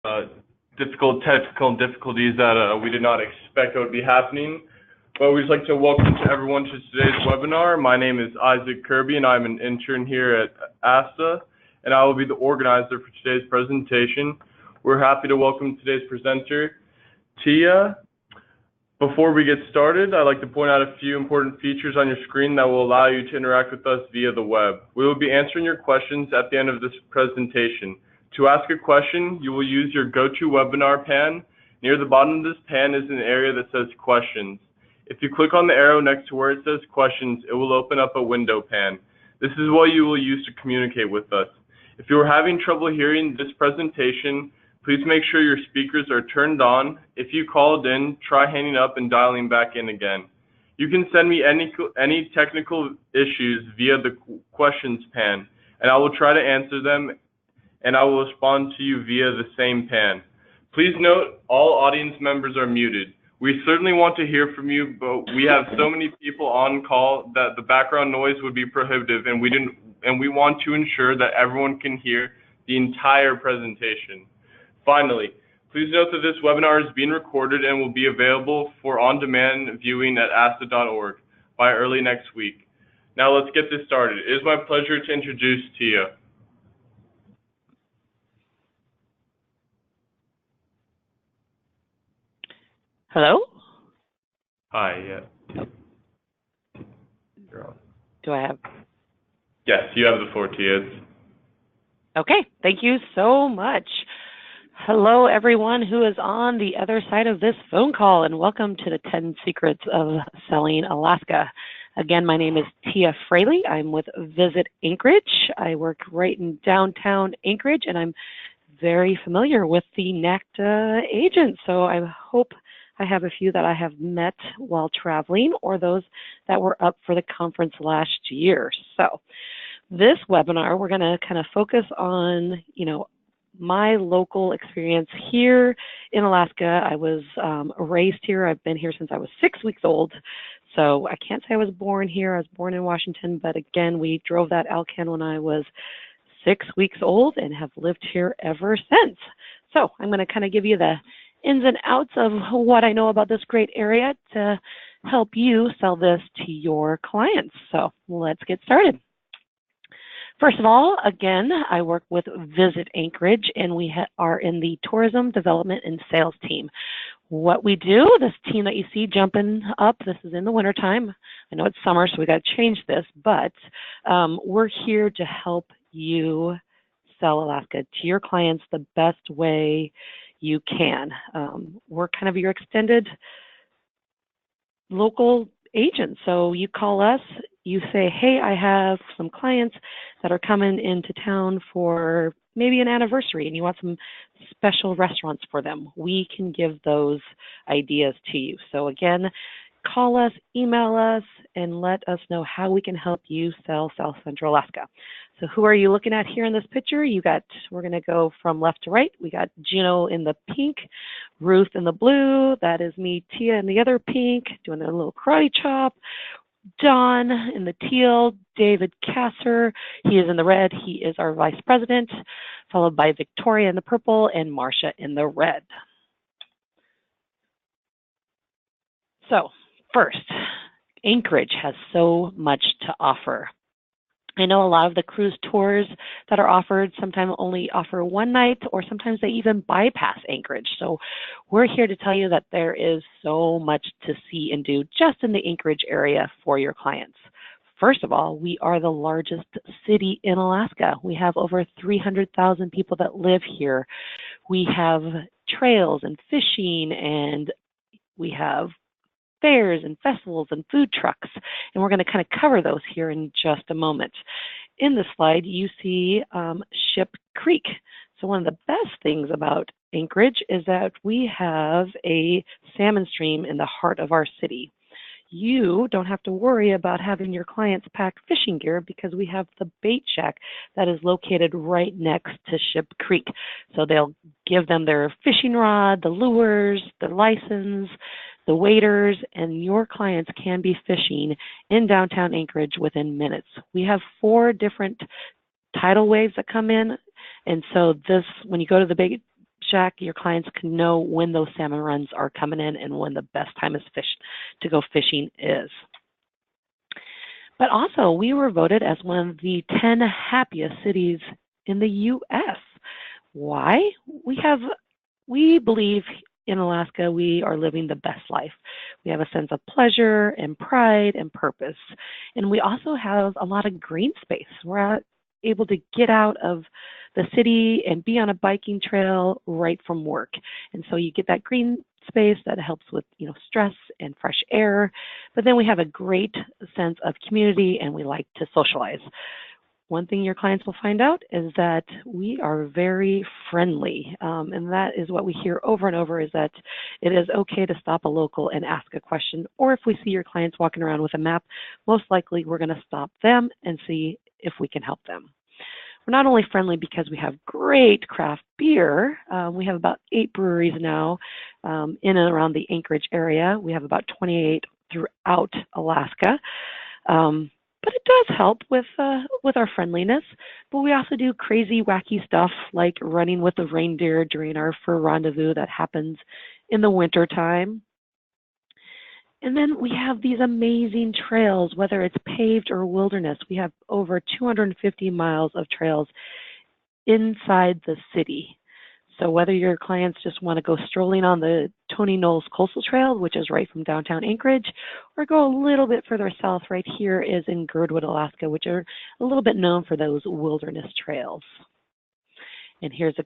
uh, difficult technical difficulties that we did not expect would be happening. But we'd like to welcome everyone to today's webinar. My name is Isaac Kirby, and I'm an intern here at ASTA, and I will be the organizer for today's presentation. We're happy to welcome today's presenter, Tia. Before we get started, I'd like to point out a few important features on your screen that will allow you to interact with us via the web. We will be answering your questions at the end of this presentation. To ask a question, you will use your GoToWebinar pan. Near the bottom of this pan is an area that says Questions. If you click on the arrow next to where it says Questions, it will open up a window pan. This is what you will use to communicate with us. If you are having trouble hearing this presentation, please make sure your speakers are turned on. If you called in, try hanging up and dialing back in again. You can send me any technical issues via the questions pan, and I will try to answer them, and I will respond to you via the same pan. Please note, all audience members are muted. We certainly want to hear from you, but we have so many people on call that the background noise would be prohibitive, and we want to ensure that everyone can hear the entire presentation. Finally, please note that this webinar is being recorded and will be available for on-demand viewing at asta.org by early next week. Now let's get this started. It is my pleasure to introduce Tia. Hello? Hi, yeah. You're on. Do I have? Yes, you have the floor, Tia. Okay, thank you so much. Hello, everyone who is on the other side of this phone call, and welcome to the 10 Secrets of Selling Alaska. Again, my name is Tia Fraley. I'm with Visit Anchorage. I work right in downtown Anchorage, and I'm very familiar with the NACTA agents. So I hope I have a few that I have met while traveling, or those that were up for the conference last year. So this webinar, we're going to kind of focus on, my local experience here in Alaska. I was raised here. I've been here since I was 6 weeks old. So I can't say I was born here. I was born in Washington, but again, we drove that Alcan when I was 6 weeks old and have lived here ever since. So I'm going to kind of give you the ins and outs of what I know about this great area to help you sell this to your clients. So let's get started. First of all, again, I work with Visit Anchorage, and we are in the Tourism Development and Sales team. What we do, this team that you see jumping up, this is in the wintertime. I know it's summer, so we got to change this, but we're here to help you sell Alaska to your clients the best way you can. We're kind of your extended local agent. So you call us, you say, hey, I have some clients that are coming into town for maybe an anniversary and you want some special restaurants for them. We can give those ideas to you. So again, call us, email us, and let us know how we can help you sell South Central Alaska. So who are you looking at here in this picture? We're going to go from left to right. We got Gino in the pink, Ruth in the blue. That is me, Tia, in the other pink, doing a little karate chop. Don in the teal, David Kasser, he is in the red. He is our vice president, followed by Victoria in the purple and Marcia in the red. So first, Anchorage has so much to offer. I know a lot of the cruise tours that are offered sometimes only offer one night, or sometimes they even bypass Anchorage. So we're here to tell you that there is so much to see and do just in the Anchorage area for your clients. First of all, we are the largest city in Alaska. We have over 300,000 people that live here. We have trails and fishing, and we have fairs and festivals and food trucks, and we're going to kind of cover those here in just a moment. In this slide, you see Ship Creek. So one of the best things about Anchorage is that we have a salmon stream in the heart of our city. You don't have to worry about having your clients pack fishing gear because we have the bait shack that is located right next to Ship Creek. So they'll give them their fishing rod, the lures, the license, the waiters, and your clients can be fishing in downtown Anchorage within minutes. We have 4 different tidal waves that come in, and so this, when you go to the bait shack, your clients can know when those salmon runs are coming in and when the best time to go fishing is. But also, we were voted as one of the 10 happiest cities in the U.S. Why? We believe in Alaska we are living the best life. We have a sense of pleasure and pride and purpose. And we also have a lot of green space. We're able to get out of the city and be on a biking trail right from work. And so you get that green space that helps with, stress and fresh air. But then we have a great sense of community and we like to socialize. One thing your clients will find out is that we are very friendly. And that is what we hear over and over, is that it is okay to stop a local and ask a question. Or if we see your clients walking around with a map, most likely we're going to stop them and see if we can help them. We're not only friendly because we have great craft beer. We have about 8 breweries now in and around the Anchorage area. We have about 28 throughout Alaska. But it does help with our friendliness. But we also do crazy, wacky stuff like running with a reindeer during our fur rendezvous that happens in the winter time. And then we have these amazing trails, whether it's paved or wilderness. We have over 250 miles of trails inside the city. So whether your clients just want to go strolling on the Tony Knowles Coastal Trail, which is right from downtown Anchorage, or go a little bit further south, right here is in Girdwood, Alaska, which are a little bit known for those wilderness trails. And here's a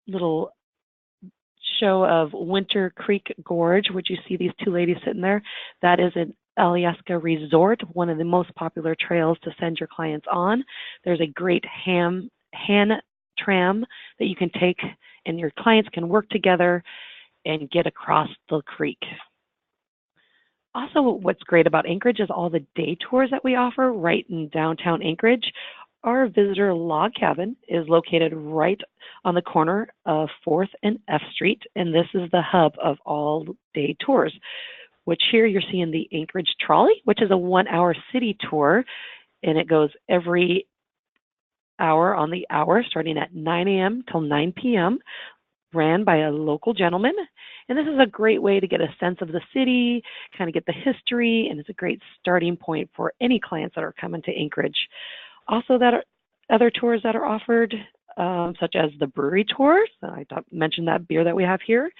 little show of Winter Creek Gorge, which you see these 2 ladies sitting there. That is an Alyeska Resort, one of the most popular trails to send your clients on. There's a great hand tram that you can take, and your clients can work together and get across the creek. Also, what's great about Anchorage is all the day tours that we offer right in downtown Anchorage. Our visitor log cabin is located right on the corner of 4th and F Street, and this is the hub of all day tours, which here you're seeing the Anchorage Trolley, which is a 1-hour city tour, and it goes every hour on the hour, starting at 9 a.m. till 9 p.m., ran by a local gentleman. And this is a great way to get a sense of the city, kind of get the history, and it's a great starting point for any clients that are coming to Anchorage. Also, other tours that are offered, such as the brewery tours. I mentioned that beer that we have here.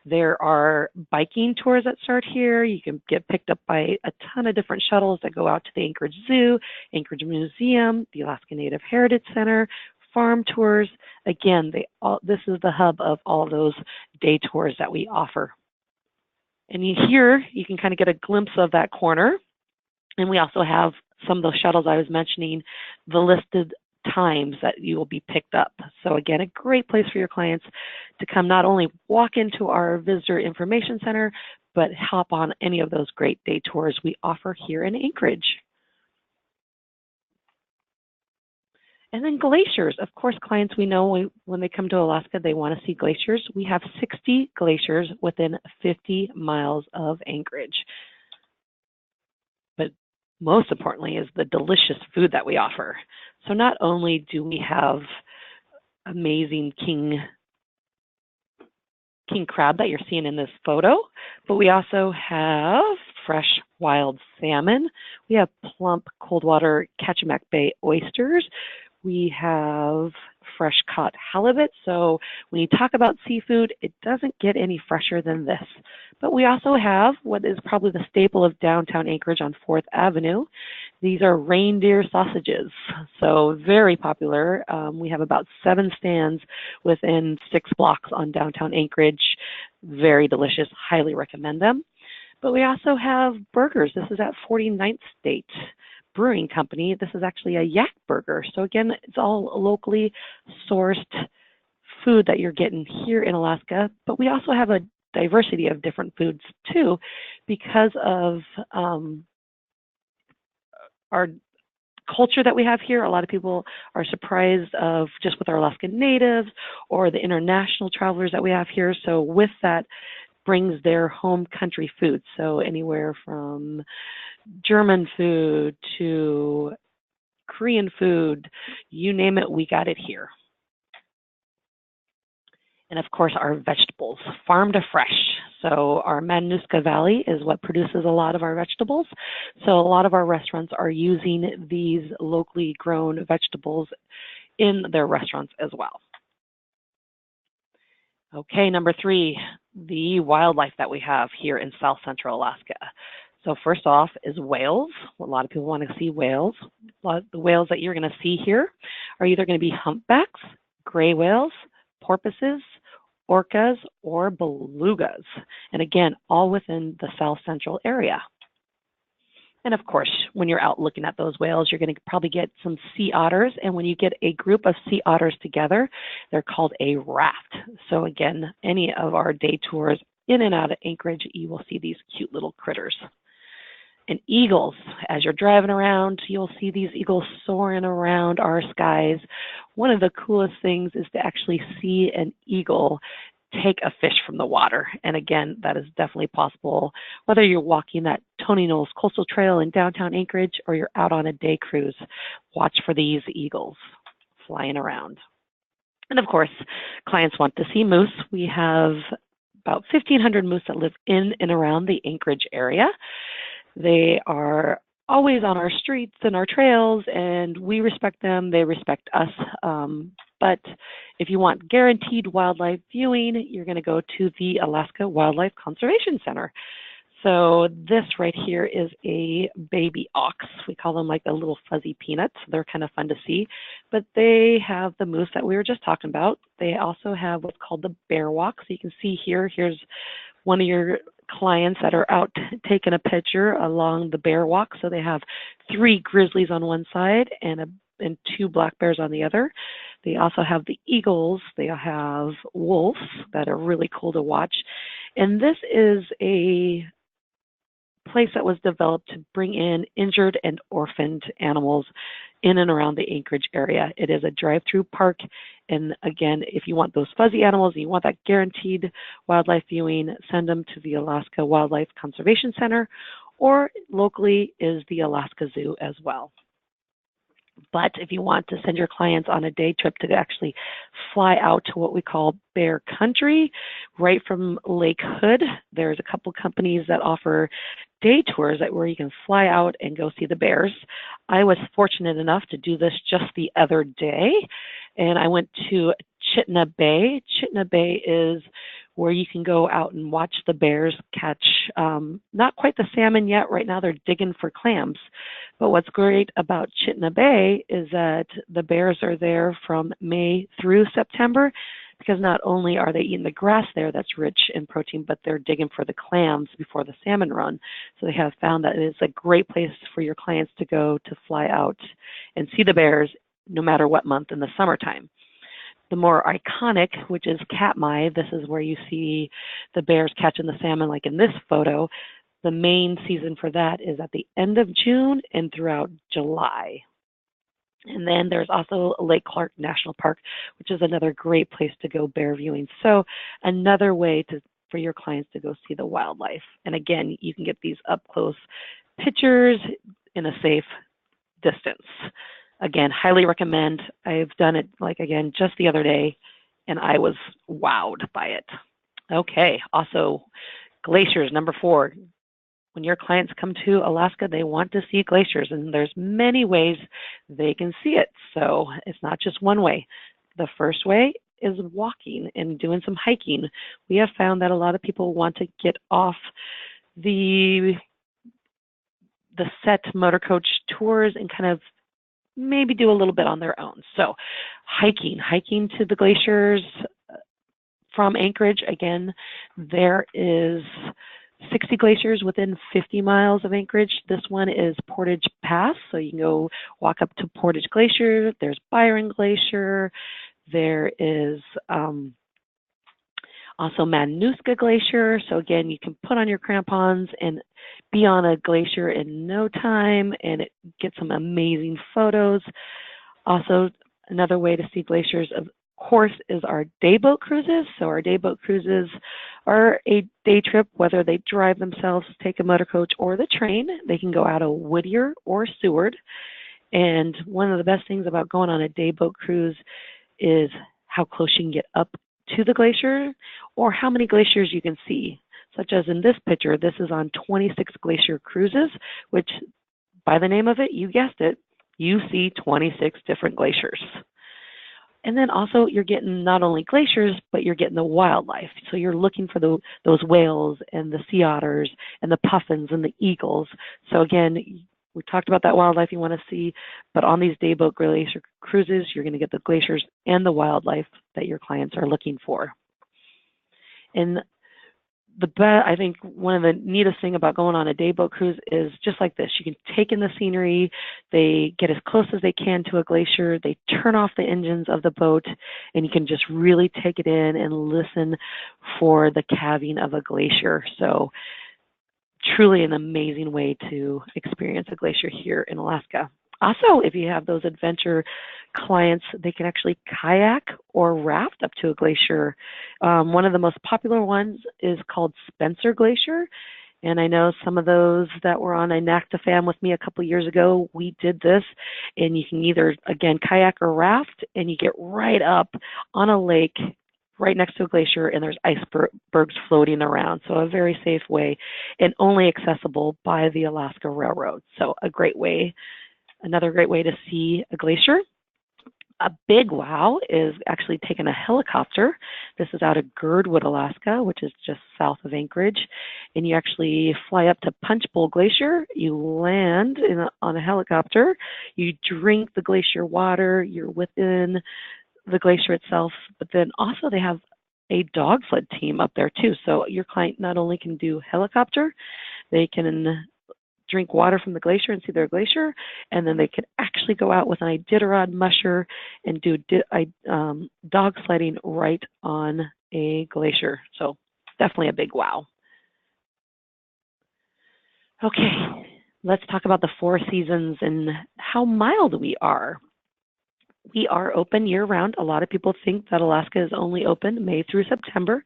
There are biking tours that start here. You can get picked up by a ton of different shuttles that go out to the Anchorage Zoo, Anchorage Museum, the Alaska Native Heritage Center, farm tours. Again, this is the hub of all those day tours that we offer. And here you can kind of get a glimpse of that corner. And we also have some of those shuttles I was mentioning, the listed times that you will be picked up. So again, a great place for your clients to come not only walk into our visitor information center, but hop on any of those great day tours we offer here in Anchorage. And then glaciers. Of course, clients we know when they come to Alaska, they want to see glaciers. We have 60 glaciers within 50 miles of Anchorage. But most importantly is the delicious food that we offer. So not only do we have amazing king crab that you're seeing in this photo, but we also have fresh wild salmon. We have plump cold water Kachemak Bay oysters. We have fresh caught halibut. So when you talk about seafood, it doesn't get any fresher than this. But we also have what is probably the staple of downtown Anchorage on 4th Avenue. These are reindeer sausages. So very popular. We have about 7 stands within 6 blocks on downtown Anchorage. Very delicious. Highly recommend them. But we also have burgers. This is at 49th State Brewing Company. This is actually a yak burger. So again, it's all locally sourced food that you're getting here in Alaska. But we also have a diversity of different foods too, because of our culture that we have here. A lot of people are surprised of just with our Alaskan natives or the international travelers that we have here. So with that brings their home country food. So anywhere from German food to Korean food, you name it, we got it here. And of course, our vegetables, farm to fresh. So our Matanuska Valley is what produces a lot of our vegetables. So a lot of our restaurants are using these locally grown vegetables in their restaurants as well. Okay, number 3, the wildlife that we have here in South Central Alaska. So first off is whales. A lot of people want to see whales. The whales that you're going to see here are either going to be humpbacks, gray whales, porpoises, orcas, or belugas. And again, all within the South Central area. And of course, when you're out looking at those whales, you're going to probably get some sea otters. And when you get a group of sea otters together, they're called a raft. So again, any of our day tours in and out of Anchorage, you will see these cute little critters. And eagles, as you're driving around, you'll see these eagles soaring around our skies. One of the coolest things is to actually see an eagle take a fish from the water. And again, that is definitely possible, whether you're walking that Tony Knowles Coastal Trail in downtown Anchorage or you're out on a day cruise. Watch for these eagles flying around. And of course, clients want to see moose. We have about 1,500 moose that live in and around the Anchorage area. They are always on our streets and our trails, and we respect them. They respect us. But if you want guaranteed wildlife viewing, you're going to go to the Alaska Wildlife Conservation Center. So this right here is a baby ox. We call them like the little fuzzy peanuts. They're kind of fun to see. But they have the moose that we were just talking about. They also have what's called the bear walk. So you can see here, here's one of your clients that are out taking a picture along the bear walk. So they have 3 grizzlies on one side and 2 black bears on the other. They also have the eagles. They have wolves that are really cool to watch. And this is a place that was developed to bring in injured and orphaned animals in and around the Anchorage area. It is a drive-through park. And again, if you want those fuzzy animals and you want that guaranteed wildlife viewing, send them to the Alaska Wildlife Conservation Center, or locally is the Alaska Zoo as well. But if you want to send your clients on a day trip to actually fly out to what we call bear country, right from Lake Hood, there's a couple companies that offer day tours where you can fly out and go see the bears. I was fortunate enough to do this just the other day, and I went to Chitna Bay. Chitna Bay is where you can go out and watch the bears catch, not quite the salmon yet. Right now they're digging for clams. But what's great about Chitna Bay is that the bears are there from May through September, because not only are they eating the grass there that's rich in protein, but they're digging for the clams before the salmon run. So they have found that it is a great place for your clients to go to fly out and see the bears no matter what month in the summertime. The more iconic, which is Katmai, this is where you see the bears catching the salmon like in this photo. The main season for that is at the end of June and throughout July. And then there's also Lake Clark National Park, which is another great place to go bear viewing. So another way for your clients to go see the wildlife. And again, you can get these up close pictures in a safe distance. Again, highly recommend. I've done it again just the other day, and I was wowed by it. Okay, also glaciers, number 4. When your clients come to Alaska, they want to see glaciers, and there's many ways they can see it. So it's not just one way. The first way is walking and doing some hiking. We have found that a lot of people want to get off the set motor coach tours and kind of maybe do a little bit on their own. So hiking to the glaciers from Anchorage. Again, there is 60 glaciers within 50 miles of Anchorage. This one is Portage Pass, so you can go walk up to Portage Glacier. There's Byron Glacier. There is also Matanuska Glacier. So again, you can put on your crampons and be on a glacier in no time and get some amazing photos. Also, another way to see glaciers, of course, is our day boat cruises. So our day boat cruises are a day trip, whether they drive themselves, take a motor coach, or the train. They can go out of Whittier or Seward. And one of the best things about going on a day boat cruise is how close you can get up to the glacier or how many glaciers you can see. Such as in this picture, this is on 26 glacier cruises, which by the name of it, you guessed it, you see 26 different glaciers. And then also you're getting not only glaciers, but you're getting the wildlife. So you're looking for those whales and the sea otters and the puffins and the eagles. So again, we talked about that wildlife you want to see, but on these dayboat glacier cruises, you're going to get the glaciers and the wildlife that your clients are looking for. And I think one of the neatest thing about going on a dayboat cruise is just like this. You can take in the scenery. They get as close as they can to a glacier. They turn off the engines of the boat, and you can just really take it in and listen for the calving of a glacier. So truly an amazing way to experience a glacier here in Alaska. Also, if you have those adventure clients, they can actually kayak or raft up to a glacier. One of the most popular ones is called Spencer Glacier. And I know some of those that were on a NACTA fam with me a couple years ago, we did this. And you can either, again, kayak or raft, and you get right up on a lake right next to a glacier, and there's icebergs floating around. So a very safe way and only accessible by the Alaska Railroad. So a great way. Another great way to see a glacier. A big wow is actually taking a helicopter. This is out of Girdwood, Alaska, which is just south of Anchorage. And you actually fly up to Punch Bowl Glacier. You land on a helicopter. You drink the glacier water. You're within the glacier itself. But then also they have a dog sled team up there too. So your client not only can do helicopter, they can drink water from the glacier and see their glacier, and then they could actually go out with an Iditarod musher and do dog sledding right on a glacier. So definitely a big wow. Okay, let's talk about the 4 seasons and how mild we are. We are open year-round. A lot of people think that Alaska is only open May through September,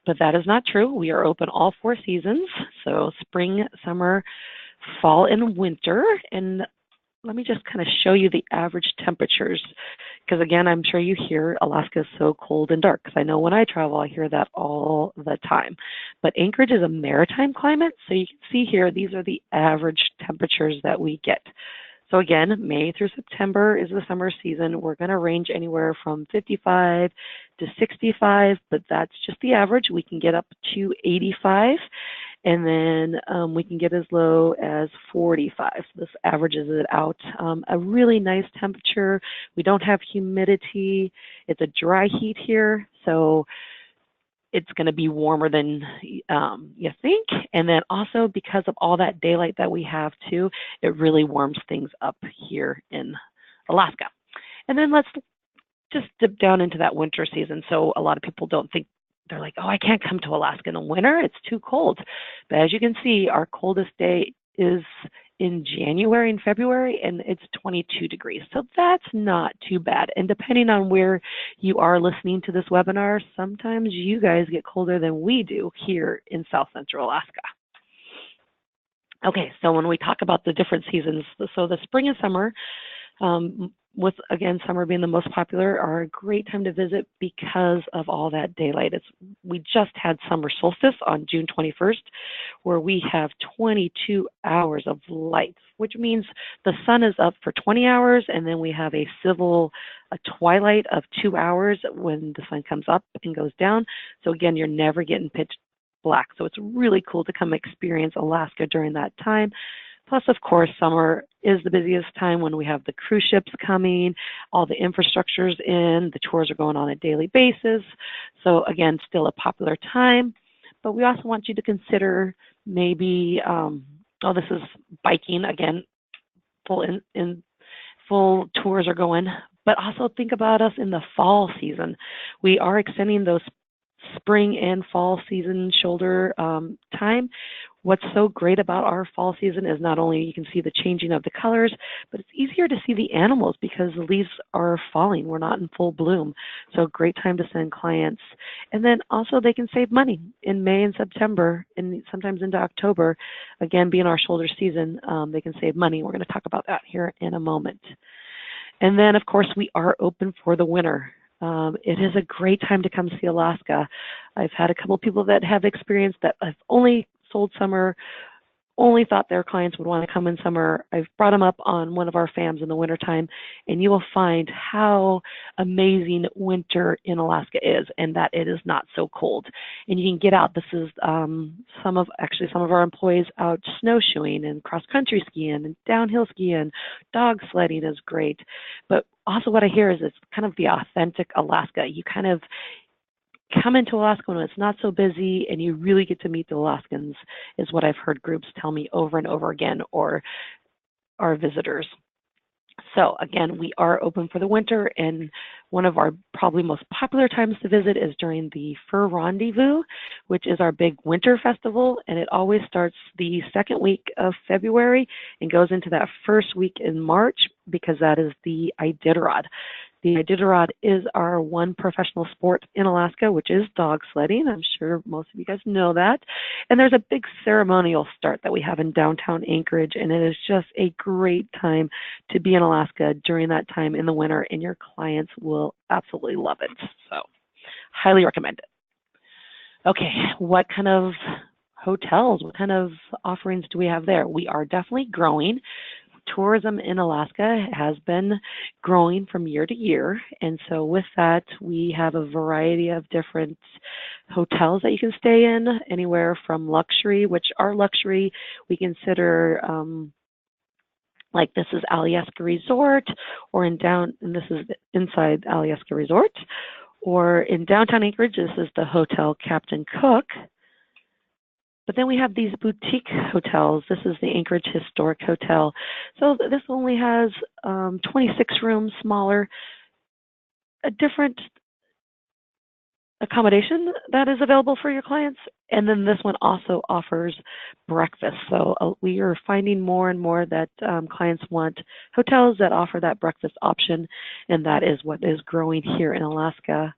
but that is not true. We are open all 4 seasons, so spring, summer, fall, and winter. And let me just kind of show you the average temperatures, because again, I'm sure you hear Alaska is so cold and dark, because I know when I travel, I hear that all the time. But Anchorage is a maritime climate, so you can see here, these are the average temperatures that we get. So again, May through September is the summer season. We're going to range anywhere from 55 to 65, but that's just the average. We can get up to 85, and then we can get as low as 45. So this averages it out. A really nice temperature. We don't have humidity. It's a dry heat here, so it's going to be warmer than you think. And then also because of all that daylight that we have too, it really warms things up here in Alaska. And then let's just dip down into that winter season. So a lot of people don't think, they're like, oh, I can't come to Alaska in the winter. It's too cold. But as you can see, our coldest day is in January and February, and it's 22 degrees. So that's not too bad. And depending on where you are listening to this webinar, sometimes you guys get colder than we do here in South Central Alaska. Okay, so when we talk about the different seasons, so the spring and summer, with, again, summer being the most popular, are a great time to visit because of all that daylight. We just had summer solstice on June 21st, where we have 22 hours of light, which means the sun is up for 20 hours, and then we have a twilight of 2 hours when the sun comes up and goes down. So again, you're never getting pitch black. So it's really cool to come experience Alaska during that time. Plus, of course, summer is the busiest time when we have the cruise ships coming, all the infrastructure's in, the tours are going on a daily basis. So again, still a popular time. But we also want you to consider maybe, this is biking, again, full tours are going. But also think about us in the fall season. We are extending those spring and fall season shoulder time. What's so great about our fall season is not only you can see the changing of the colors, but it's easier to see the animals because the leaves are falling. We're not in full bloom. So great time to send clients. And then also they can save money in May and September and sometimes into October. Again, being our shoulder season, they can save money. We're going to talk about that here in a moment. And then, of course, we are open for the winter. It is a great time to come see Alaska. I've had a couple of people that have experienced that have only sold summer, only thought their clients would want to come in summer. I've brought them up on one of our FAMs in the wintertime, and you will find how amazing winter in Alaska is, and that it is not so cold. And you can get out. This is some of our employees out snowshoeing and cross-country skiing and downhill skiing. Dog sledding is great. But also what I hear is it's kind of the authentic Alaska. You kind of come into Alaska when it's not so busy, and you really get to meet the Alaskans, is what I've heard groups tell me over and over again, or our visitors. So again, we are open for the winter, and one of our probably most popular times to visit is during the Fur Rendezvous, which is our big winter festival, and it always starts the second week of February and goes into that first week in March, because that is the Iditarod. The Iditarod is our one professional sport in Alaska, which is dog sledding. I'm sure most of you guys know that. And there's a big ceremonial start that we have in downtown Anchorage, and it is just a great time to be in Alaska during that time in the winter, and your clients will absolutely love it. So, highly recommend it. Okay, what kind of hotels, what kind of offerings do we have there? We are definitely growing. Tourism in Alaska has been growing from year to year, and so with that, we have a variety of different hotels that you can stay in, anywhere from luxury, which are luxury we consider like this is Alyeska Resort, and this is inside Alyeska Resort, or in downtown Anchorage, this is the Hotel Captain Cook. But then we have these boutique hotels. This is the Anchorage Historic Hotel. So this only has 26 rooms, smaller, a different accommodation that is available for your clients. And then this one also offers breakfast. So we are finding more and more that clients want hotels that offer that breakfast option, and that is what is growing here in Alaska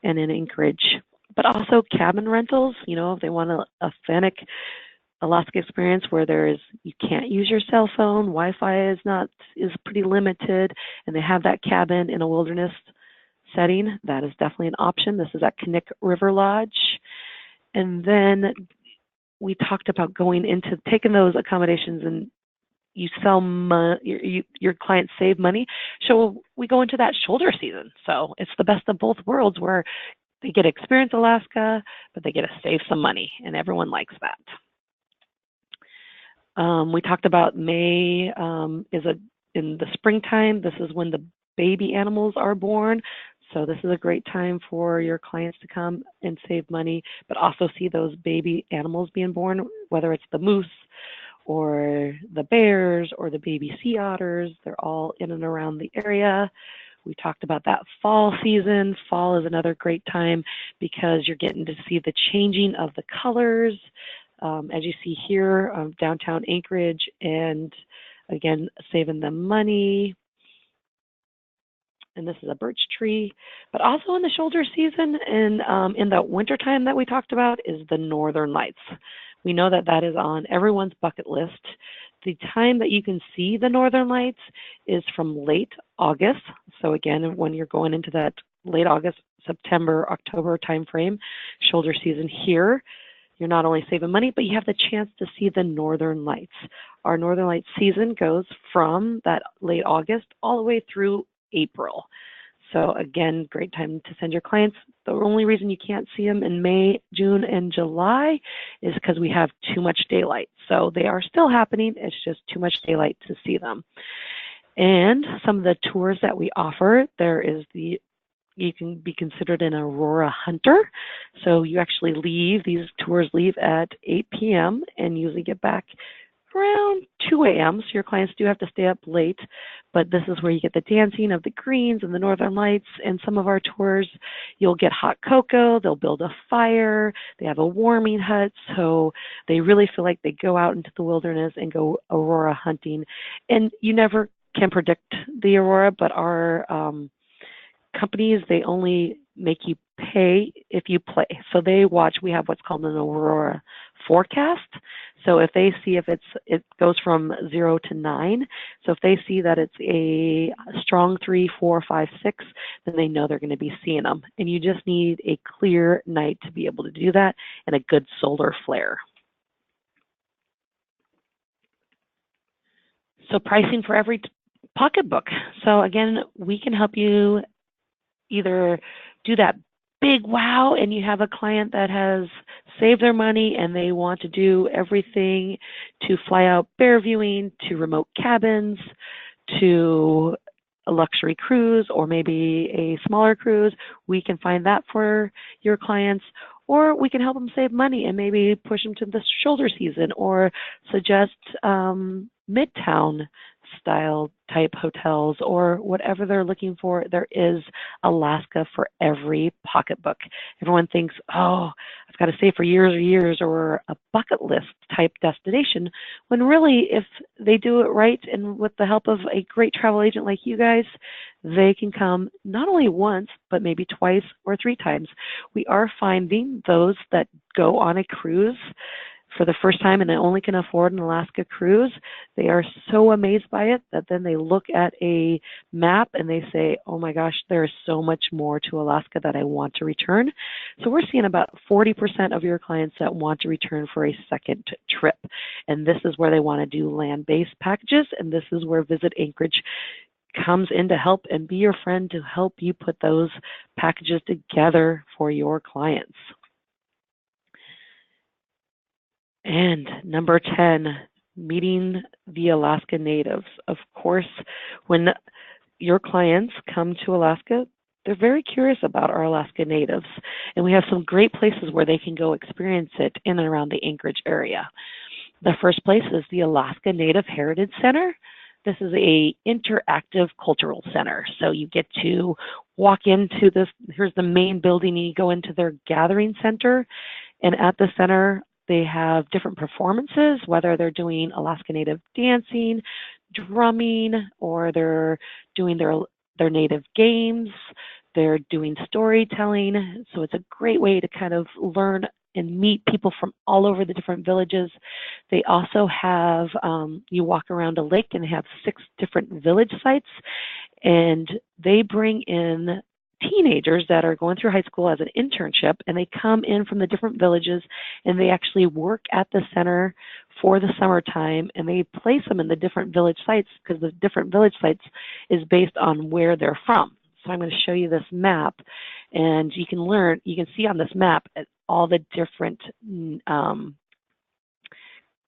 and in Anchorage. But also cabin rentals, if they want an authentic Alaska experience where you can't use your cell phone, Wi-Fi is pretty limited, and they have that cabin in a wilderness setting, that is definitely an option. This is at Knik River Lodge. And then we talked about taking those accommodations and your clients save money. So we go into that shoulder season. So it's the best of both worlds, where they get to experience Alaska, but they get to save some money, and everyone likes that. We talked about May in the springtime. This is when the baby animals are born. So this is a great time for your clients to come and save money, but also see those baby animals being born, whether it's the moose or the bears or the baby sea otters. They're all in and around the area. We talked about that fall season. Fall is another great time because you're getting to see the changing of the colors, as you see here, downtown Anchorage, and again, saving them money. And this is a birch tree. But also in the shoulder season and in the wintertime that we talked about is the Northern Lights. We know that that is on everyone's bucket list. The time that you can see the Northern Lights is from late August. So again, when you're going into that late August, September, October timeframe, shoulder season here, you're not only saving money, but you have the chance to see the Northern Lights. Our Northern Lights season goes from that late August all the way through April. So again, great time to send your clients. The only reason you can't see them in May, June, and July is because we have too much daylight. So they are still happening. It's just too much daylight to see them. And some of the tours that we offer, you can be considered an Aurora hunter. So you actually these tours leave at 8 p.m. and usually get back around 2 a.m. So your clients do have to stay up late, but this is where you get the dancing of the greens and the Northern Lights. And some of our tours, you'll get hot cocoa, they'll build a fire, they have a warming hut, so they really feel like they go out into the wilderness and go Aurora hunting. And you never can predict the Aurora, but our companies, they only make you pay if you play. So they watch, we have what's called an aurora forecast. So if they see if it goes from 0 to 9, so if they see that it's a strong 3, 4, 5, 6, then they know they're going to be seeing them. And you just need a clear night to be able to do that and a good solar flare. So pricing for every pocketbook. So again, we can help you either do that big wow and you have a client that has saved their money and they want to do everything to fly out bear viewing, to remote cabins, to a luxury cruise, or maybe a smaller cruise. We can find that for your clients, or we can help them save money and maybe push them to the shoulder season or suggest midtown style type hotels or whatever they're looking for. There is Alaska for every pocketbook. Everyone thinks, oh, I've got to save for years or a bucket list type destination, when really if they do it right and with the help of a great travel agent like you guys, they can come not only once, but maybe twice or 3 times. We are finding those that go on a cruise for the first time and they only can afford an Alaska cruise, they are so amazed by it that then they look at a map and they say, oh my gosh, there is so much more to Alaska that I want to return. So we're seeing about 40% of your clients that want to return for a second trip. And this is where they want to do land-based packages, and this is where Visit Anchorage comes in to help and be your friend to help you put those packages together for your clients. And number 10, meeting the Alaska natives. Of course, when your clients come to Alaska, they're very curious about our Alaska natives. And we have some great places where they can go experience it in and around the Anchorage area. The first place is the Alaska Native Heritage Center. This is a interactive cultural center. So you get to walk into this, here's the main building, and you go into their gathering center. And at the center, they have different performances, whether they're doing Alaska Native dancing, drumming, or they're doing their native games, they're doing storytelling. So it's a great way to kind of learn and meet people from all over the different villages. They also have, you walk around a lake and they have 6 different village sites, and they bring in teenagers that are going through high school as an internship, and they come in from the different villages and they actually work at the center for the summertime, and they place them in the different village sites because the different village sites is based on where they're from. So I'm going to show you this map, and you can see on this map all the different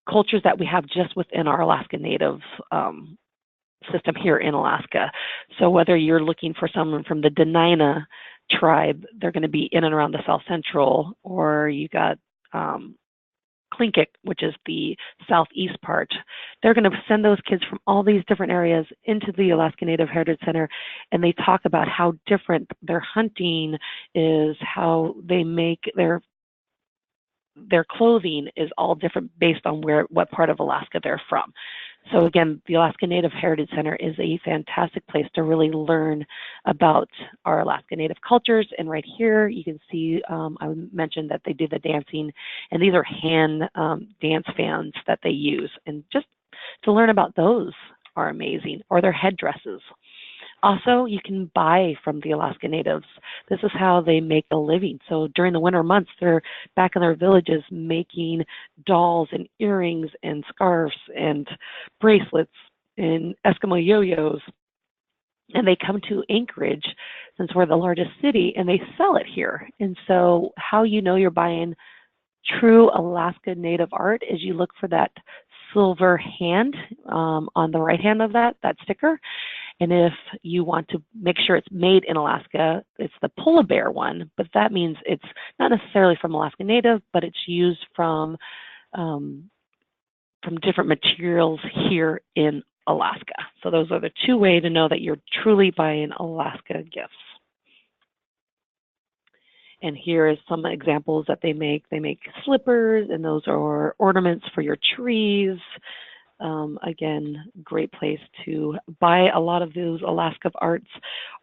cultures that we have just within our Alaska Native system here in Alaska. So whether you're looking for someone from the Dena'ina tribe, they're going to be in and around the South Central, or you got Tlingit, which is the southeast part. They're going to send those kids from all these different areas into the Alaska Native Heritage Center, and they talk about how different their hunting is, how they make their clothing is all different based on what part of Alaska they're from. So again, the Alaska Native Heritage Center is a fantastic place to really learn about our Alaska Native cultures. And right here, you can see, I mentioned that they do the dancing, and these are hand dance fans that they use. And just to learn about those are amazing, or their headdresses. Also, you can buy from the Alaska Natives. This is how they make a living. So during the winter months, they're back in their villages making dolls and earrings and scarves and bracelets and Eskimo yo-yos. And they come to Anchorage, since we're the largest city, and they sell it here. And so how you know you're buying true Alaska Native art is you look for that silver hand on the right hand of that sticker. And if you want to make sure it's made in Alaska, it's the polar bear one, but that means it's not necessarily from Alaska Native, but it's used from different materials here in Alaska. So those are the 2 ways to know that you're truly buying Alaska gifts. And here is some examples that they make. They make slippers, and those are ornaments for your trees. Again, great place to buy. A lot of those Alaska arts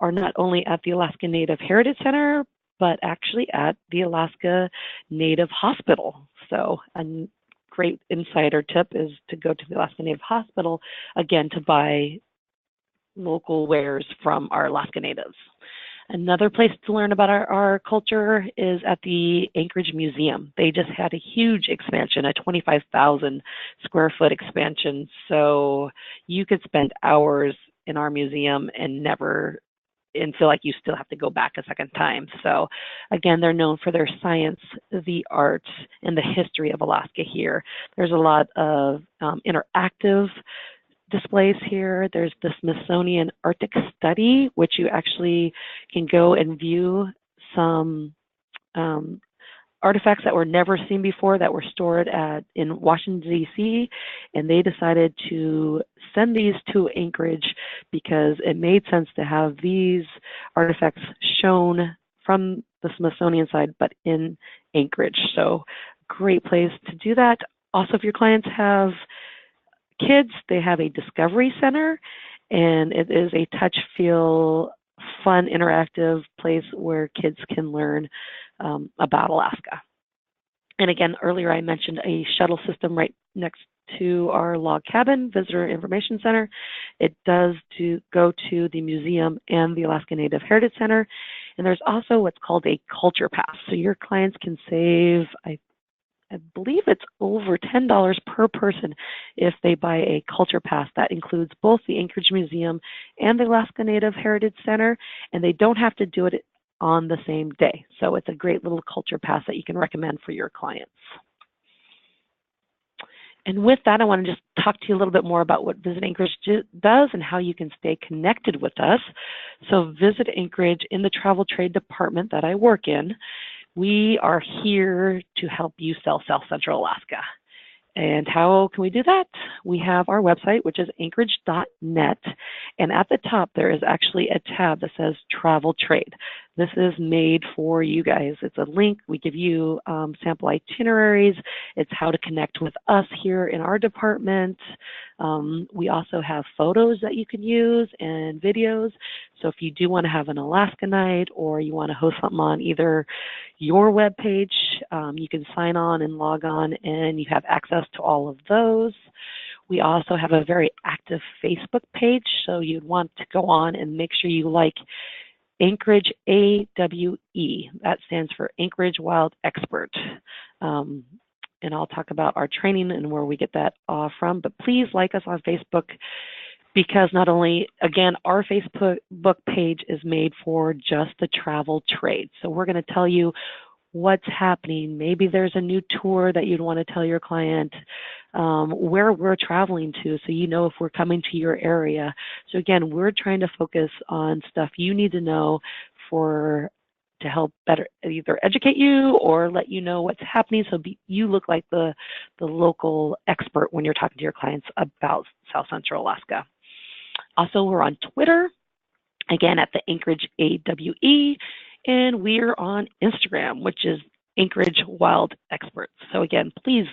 are not only at the Alaska Native Heritage Center, but actually at the Alaska Native Hospital. So a great insider tip is to go to the Alaska Native Hospital, again, to buy local wares from our Alaska Natives. Another place to learn about our culture is at the Anchorage Museum. They just had a huge expansion, a 25,000 square foot expansion. So you could spend hours in our museum and feel like you still have to go back a second time. So again, they're known for their science, the arts, and the history of Alaska here. There's a lot of interactive displays here. There's the Smithsonian Arctic Study, which you actually can go and view some artifacts that were never seen before that were stored in Washington, D.C., and they decided to send these to Anchorage because it made sense to have these artifacts shown from the Smithsonian side, but in Anchorage. So great place to do that. Also, if your clients have kids, they have a discovery center, and it is a touch, feel, fun, interactive place where kids can learn about Alaska. And again, earlier I mentioned a shuttle system right next to our log cabin visitor information center. It does go to the museum and the Alaska Native Heritage Center. And there's also what's called a culture pass. So your clients can save, I believe it's over $10 per person if they buy a culture pass. That includes both the Anchorage Museum and the Alaska Native Heritage Center, and they don't have to do it on the same day. So it's a great little culture pass that you can recommend for your clients. And with that, I want to just talk to you a little bit more about what Visit Anchorage does and how you can stay connected with us. So Visit Anchorage, in the travel trade department that I work in, we are here to help you sell South Central Alaska. And how can we do that? We have our website, which is anchorage.net. And at the top, there is actually a tab that says Travel Trade. This is made for you guys. It's a link. We give you sample itineraries. It's how to connect with us here in our department. We also have photos that you can use and videos. So if you do want to have an Alaska night or you want to host something on either your webpage, you can sign on and log on and you have access to all of those. We also have a very active Facebook page, so you'd want to go on and make sure you like Anchorage AWE. That stands for Anchorage Wild Expert. And I'll talk about our training and where we get that from. But please like us on Facebook, because not only, again, our Facebook page is made for just the travel trade. So we're going to tell you what's happening. Maybe there's a new tour that you'd want to tell your client, where we're traveling to, so you know if we're coming to your area. So again, we're trying to focus on stuff you need to know to help better either educate you or let you know what's happening, so you look like the local expert when you're talking to your clients about South Central Alaska. Also, we're on Twitter, again at the Anchorage AWE, and we're on Instagram, which is Anchorage Wild Experts. So again, please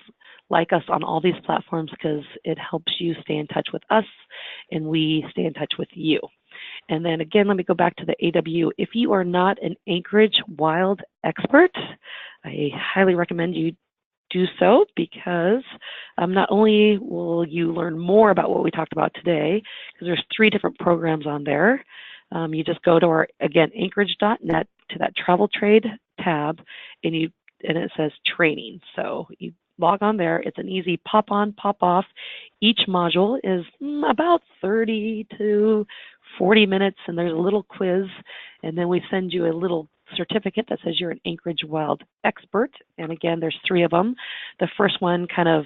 like us on all these platforms because it helps you stay in touch with us and we stay in touch with you. And then again, let me go back to the AW. If you are not an Anchorage Wild Expert, I highly recommend you do so, because not only will you learn more about what we talked about today, because there's 3 different programs on there. You just go to our, again, anchorage.net, to that travel trade tab, and it says training. So you log on there. It's an easy pop on, pop off. Each module is about 30 to 40 minutes, and there's a little quiz, and then we send you a little certificate that says you're an Anchorage Wild Expert. And again, there's 3 of them. The first one kind of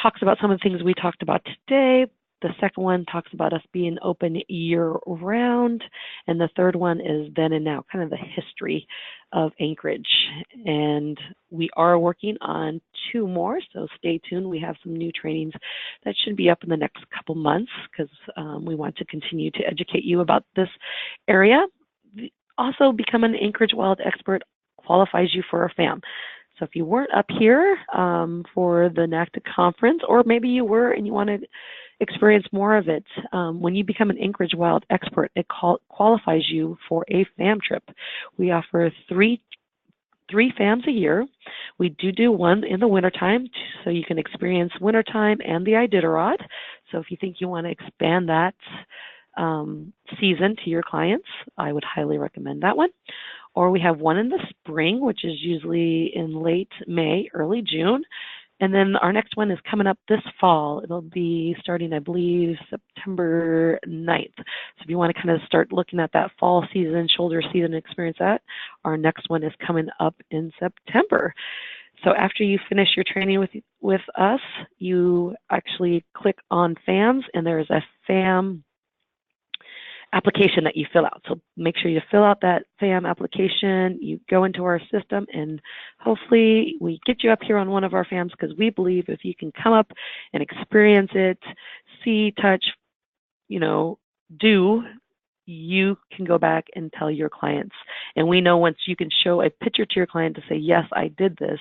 talks about some of the things we talked about today. The second one talks about us being open year-round. And the third one is then and now, kind of the history of Anchorage. And we are working on 2 more, so stay tuned. We have some new trainings that should be up in the next couple months, because we want to continue to educate you about this area. Also, become an Anchorage Wild Expert qualifies you for a FAM. So if you weren't up here for the NACTA conference, or maybe you were and you want to experience more of it. When you become an Anchorage Wild expert, it qualifies you for a FAM trip. We offer three FAMs a year. We do one in the wintertime, so you can experience wintertime and the Iditarod. So if you think you want to expand that season to your clients, I would highly recommend that one. Or we have one in the spring, which is usually in late May, early June. And then our next one is coming up this fall. It'll be starting, I believe, September 9th. So if you want to kind of start looking at that fall season, shoulder season, and experience that, our next one is coming up in September. So after you finish your training with us, you actually click on FAMs, and there is a FAM application that you fill out. So make sure you fill out that FAM application, you go into our system, and hopefully we get you up here on one of our FAMs, because we believe if you can come up and experience it, see, touch, do, you can go back and tell your clients. And we know once you can show a picture to your client to say, yes, I did this,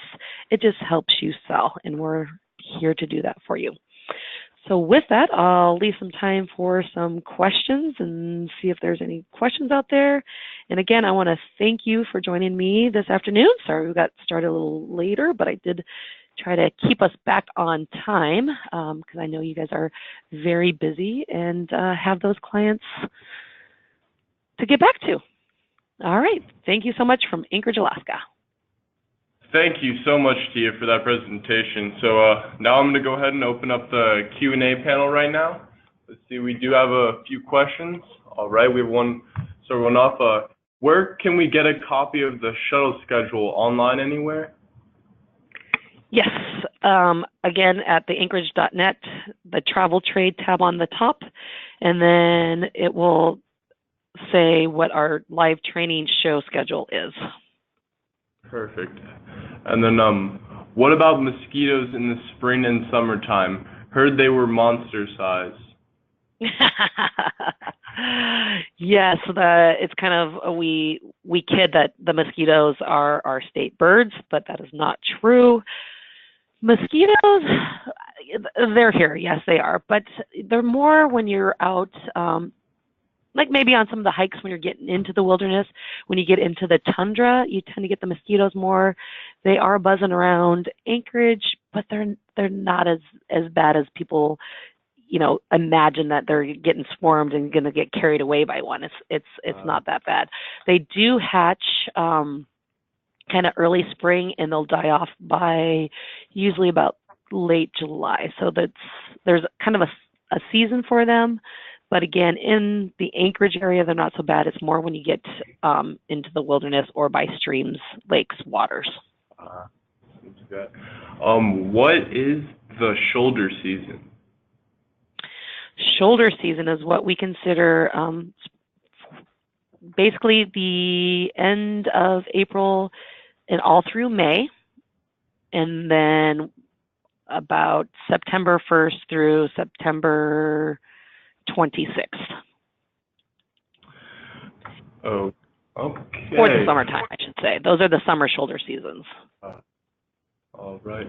it just helps you sell, and we're here to do that for you. So with that, I'll leave some time for some questions and see if there's any questions out there. And again, I want to thank you for joining me this afternoon. Sorry we got started a little later, but I did try to keep us back on time because I know you guys are very busy and have those clients to get back to. All right. Thank you so much from Anchorage, Alaska. Thank you so much, Tia, for that presentation. So now I'm going to go ahead and open up the Q&A panel right now. Let's see, we do have a few questions. All right, we have one. So one off. Where can we get a copy of the shuttle schedule? Online anywhere? Yes. Again, at the Anchorage.net, the travel trade tab on the top, and then it will say what our live training show schedule is. Perfect. And then what about mosquitoes in the spring and summertime? Heard they were monster size. Yes, it's kind of, we kid that the mosquitoes are our state birds, but that is not true. Mosquitoes, they're here, yes they are, but they're more when you're out, like maybe on some of the hikes when you're getting into the wilderness. When you get into the tundra, you tend to get the mosquitoes more. They are buzzing around Anchorage, but they're not as bad as people, imagine, that they're getting swarmed and going to get carried away by one. It's not that bad. They do hatch kind of early spring, and they'll die off by usually about late July. So there's kind of a season for them. But again, in the Anchorage area, they're not so bad. It's more when you get into the wilderness or by streams, lakes, waters. Seems good. What is the shoulder season? Shoulder season is what we consider basically the end of April and all through May, and then about September 1st through September 26th. Oh, okay. Or the summertime, I should say. Those are the summer shoulder seasons. All right.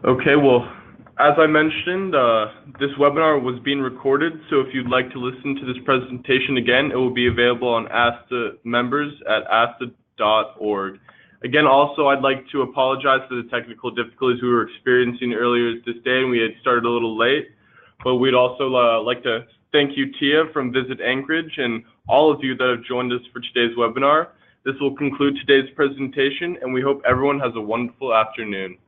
Okay, well, as I mentioned, this webinar was being recorded, so if you'd like to listen to this presentation again, it will be available on ASTA members at asta.org. Again, also, I'd like to apologize for the technical difficulties we were experiencing earlier this day, and we had started a little late. But we'd also like to thank you, Tia, from Visit Anchorage, and all of you that have joined us for today's webinar. This will conclude today's presentation, and we hope everyone has a wonderful afternoon.